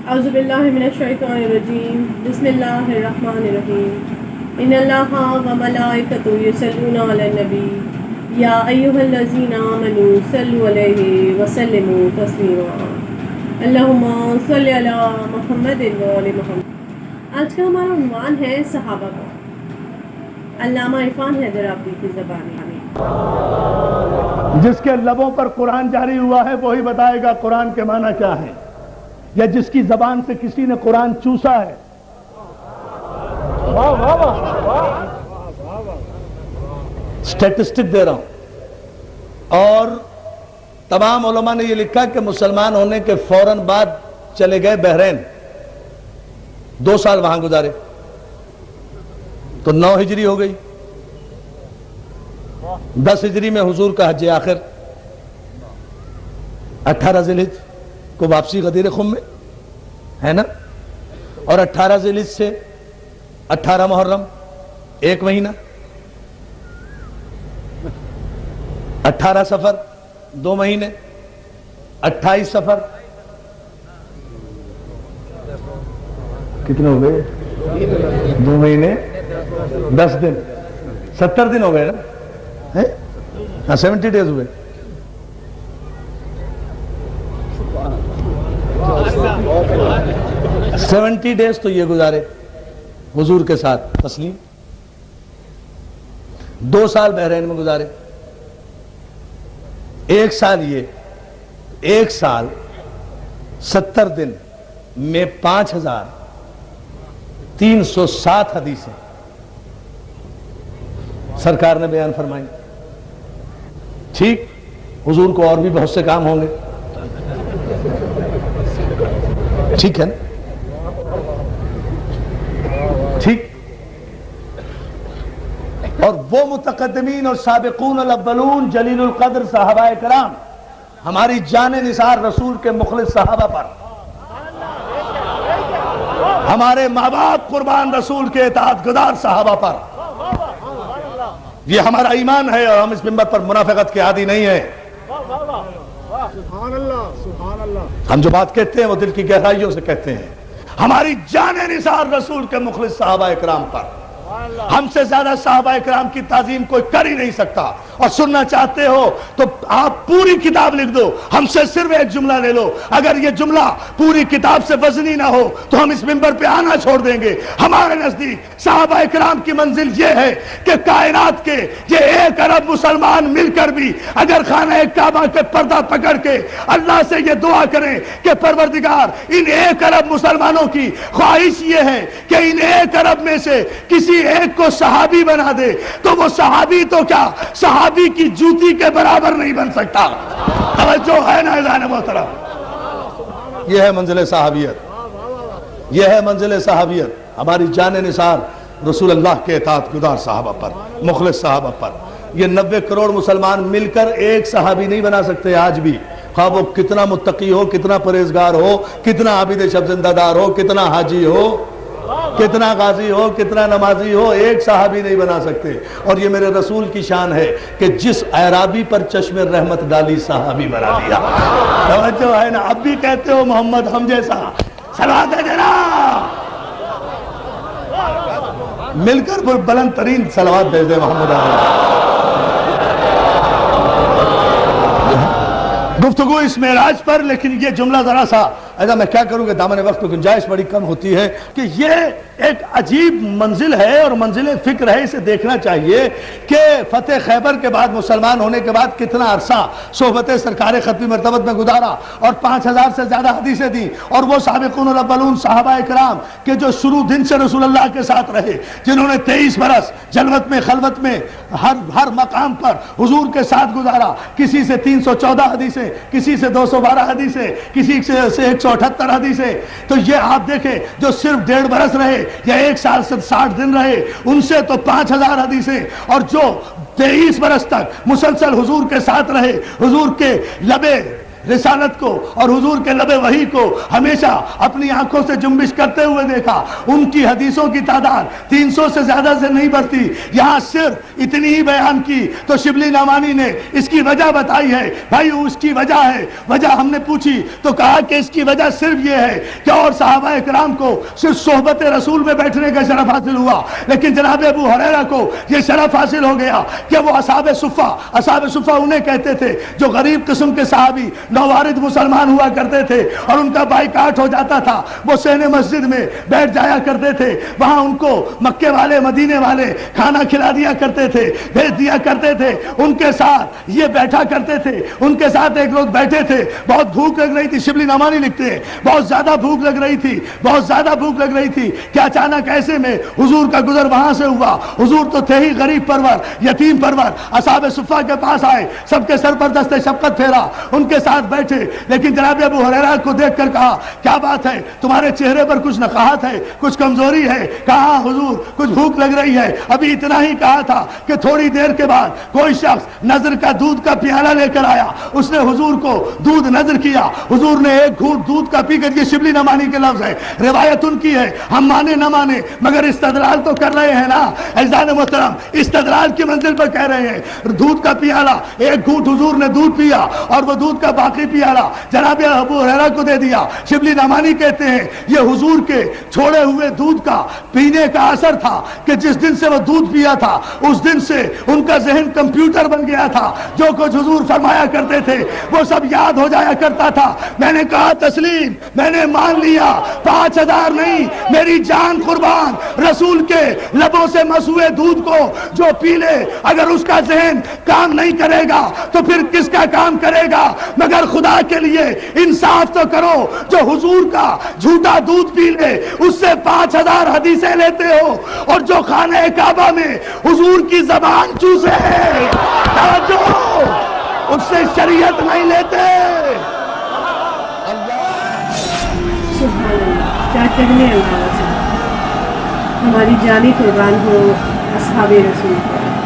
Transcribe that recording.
اعوذ باللہ من الشیطان الرجیم بسم اللہ الرحمن الرحیم ان اللہ و ملائکتہ یصلون علی النبی یا ایھا الذین آمنوا صلوا علیہ وسلموا تسلیما اللہم صل علی محمد و آل محمد۔ آج کا ہمارا عنوان ہے صحابہ کا، علامہ عرفان حیدر آبادی کی زبان میں۔ جس کے لبوں پر قرآن جاری ہوا ہے وہی بتائے گا قرآن کے معنی کیا ہے، یا جس کی زبان سے کسی نے قرآن چوسا ہے۔ اسٹیٹسٹک دے رہا ہوں، اور تمام علماء نے یہ لکھا کہ مسلمان ہونے کے فوراً بعد چلے گئے بحرین، 2 سال وہاں گزارے، تو 9 ہجری ہو گئی، 10 ہجری میں حضور کا حج آخر، 18 ذی الحجہ کو واپسی غدیر خم میں ہے نا، اور 18 ذی الحجہ سے 18 محرم 1 مہینہ، 18 سفر 2 مہینے، 28 سفر کتنے ہو گئے؟ 2 مہینے 10 دن، 70 دن ہو گئے نا، ہاں 70 ڈیز ہوئے۔ سیونٹی ڈیز تو یہ گزارے حضور کے ساتھ تسلیم، 2 سال بحرین میں گزارے، 1 سال یہ، 1 سال 70 دن میں 5307 حدیثیں سرکار نے بیان فرمائی۔ ٹھیک، حضور کو اور بھی بہت سے کام ہوں گے، ٹھیک ہے نا، ٹھیک۔ اور وہ متقدمین اور سابقون الاولون جلیل القدر صحابہ کرام، ہماری جان نثار رسول کے مخلص صحابہ پر، ہمارے ماں باپ قربان رسول کے اطاعت گزار صحابہ پر، یہ ہمارا ایمان ہے، اور ہم اس منبر پر منافقت کے عادی نہیں ہیں۔ ہم جو بات کہتے ہیں وہ دل کی گہرائیوں سے کہتے ہیں، ہماری جان نثار رسول کے مخلص صحابہ اکرام پر، ہم سے زیادہ صحابہ اکرام کی تعظیم کوئی کر ہی نہیں سکتا۔ اور سننا چاہتے ہو تو آپ پوری کتاب لکھ دو، ہم سے صرف ایک جملہ لے لو، اگر یہ جملہ پوری کتاب سے وزنی نہ ہو تو ہم اس منبر پہ آنا چھوڑ دیں گے۔ ہمارے نزدیک صحابہ اکرام کی منزل یہ ہے کہ کائنات کے یہ 1 ارب مسلمان مل کر بھی اگر خانہ کعبہ کے پردہ پکڑ کے اللہ سے یہ دعا کریں کہ پروردگار ان 1 ارب مسلمانوں کی خواہش یہ ہے کہ ان 1 ارب میں سے کسی ایک کو صحابی بنا دے، تو وہ صحابی تو کیا، صحابی کی جوتی کے برابر نہیں بن سکتا۔ توجہ ہے نا اذان محترم؟ یہ ہے منزل صحابیت، یہ ہے منزل صحابیت، ہماری جان نثار رسول اللہ کے اطاعت گزار صحابہ پر، مخلص صحابہ پر۔ یہ 90 کروڑ مسلمان مل کر ایک صحابی نہیں بنا سکتے آج بھی، خواہ وہ کتنا متقی ہو، کتنا پرہیزگار ہو، کتنا عابد شب زندہ دار ہو، کتنا حاجی ہو، کتنا غازی ہو، کتنا نمازی ہو، ایک صحابی نہیں بنا سکتے۔ اور یہ میرے رسول کی شان ہے کہ جس اعرابی پر چشم رحمت ڈالی صحابی بنا دیا۔ توجہ ہے نا؟ اب بھی کہتے ہو محمد ہم جیسا، صلوات ہے دینا، مل کر بلند ترین صلوات بھیج دے محمد آمین۔ گفتگو اس معراج پر، لیکن یہ جملہ ذرا سا ایسا میں کیا کروں کہ دامن وقت میں گنجائش بڑی کم ہوتی ہے، کہ یہ ایک عجیب منزل ہے اور منزل فکر ہے، اسے دیکھنا چاہیے کہ فتح خیبر کے بعد، مسلمان ہونے کے بعد کتنا عرصہ صحبت سرکار ختمی مرتبت میں گزارا، اور 5000 سے زیادہ حدیثیں دی، اور وہ سابقون الاولون صحابہ اکرام کہ جو شروع دن سے رسول اللہ کے ساتھ رہے، جنہوں نے 23 برس جلوت میں خلوت میں ہر مقام پر حضور کے ساتھ گزارا، کسی سے 314 حدیثیں، کسی سے 212 حدیثیں، کسی سے 178 حدیثیں۔ تو یہ آپ دیکھیں جو صرف 1.5 برس رہے یا 1 سال سے 60 دن رہے، ان سے تو 5000 حدیثیں، اور جو 23 برس تک مسلسل حضور کے ساتھ رہے، حضور کے لبے رسالت کو اور حضور کے لب وحی کو ہمیشہ اپنی آنکھوں سے جنبش کرتے ہوئے دیکھا. ان کی حدیثوں کی تعداد 300 سے زیادہ سے نہیں بڑھتی. یہاں صرف اتنی ہی بیان کی تو شبلی نعمانی نے اس کی وجہ بتائی ہے. بھائی اس کی وجہ ہے, وجہ ہم نے پوچھی تو کہا کہ اس کی وجہ صرف یہ ہے کہ اور صحابہ اکرام کو صرف صحبت رسول میں بیٹھنے کا شرف حاصل ہوا, لیکن جناب ابو ہریرہ کو یہ شرف حاصل ہو گیا کہ وہ اصحاب صفہ انہیں کہتے تھے جو غریب قسم کے صحابی نوارد مسلمان ہوا کرتے تھے اور ان کا بائیکاٹ ہو جاتا تھا. وہ سین مسجد میں بیٹھ جایا کرتے تھے, وہاں ان کو مکے والے مدینے والے کھانا کھلا دیا کرتے تھے, بھیج دیا کرتے تھے, ان کے ساتھ یہ بیٹھا کرتے تھے. ان کے ساتھ ایک روز بیٹھے تھے, بہت بھوک لگ رہی تھی, شبلی نعمانی لکھتے ہیں بہت زیادہ بھوک لگ رہی تھی, بہت زیادہ بھوک لگ رہی تھی کہ اچانک ایسے میں حضور کا گزر وہاں سے ہوا. حضور تو تھے ہی غریب پرور, یتیم پرور, اصحاب صفہ کے پاس آئے, سب کے سر پر دست شفقت پھیرا, ان کے ساتھ بیٹھے, لیکن جناب ابو ہریرہ کو دیکھ کر کہا کیا بات ہے, تمہارے چہرے پر کچھ نقاہت ہے, کچھ کمزوری ہے؟ کہا حضور کچھ بھوک لگ رہی ہے. ابھی اتنا ہی کہا تھا کہ تھوڑی دیر کے بعد کوئی شخص نظر کا دودھ کا پیالہ لے کر آیا, اس نے حضور کو دودھ نظر کیا, حضور نے ایک گھونٹ دودھ کا پی کر, یہ شبلی نعمانی کے لفظ ہے, روایت ان کی ہے, ہم مانے نہ مانے مگر استدلال تو کر رہے ہیں نا عزیزان محترم, استدلال کی منزل پر کہہ رہے ہیں. دودھ کا پیالہ ایک گھونٹ حضور نے دودھ پیا اور وہ دودھ کا باقی پیالہ جناب ابو ہریرہ کو دے دیا. شبلی نعمانی کہتے ہیں یہ حضور کے چھوڑے ہوئے دودھ کا پینے کا اثر تھا کہ جس دن سے وہ دودھ پیا تھا اس دن سے ان کا ذہن کمپیوٹر بن گیا تھا, جو کچھ حضور فرمایا کرتے تھے وہ سب یاد ہو جایا کرتا تھا. میں نے کہا تسلیم, میں نے مان لیا, 5000 نہیں میری جان قربان, رسول کے لبوں سے مسوئے دودھ کو جو پی لے اگر اس کا ذہن کام نہیں کرے گا تو پھر کس کا کام کرے گا؟ مگر خدا کے لیے انصاف تو کرو, جو حضور کا جھوٹا دودھ پی لے اس سے 5000 حدیثیں لیتے ہو, اور جو خانہ کعبہ میں حضور کی زبان چوسے توجہ اس سے شریعت نہیں لیتے. سبحان اللہ, کیا کہنے اللہ سے. ہماری جانی قربان ہو اصحاب رسول پر.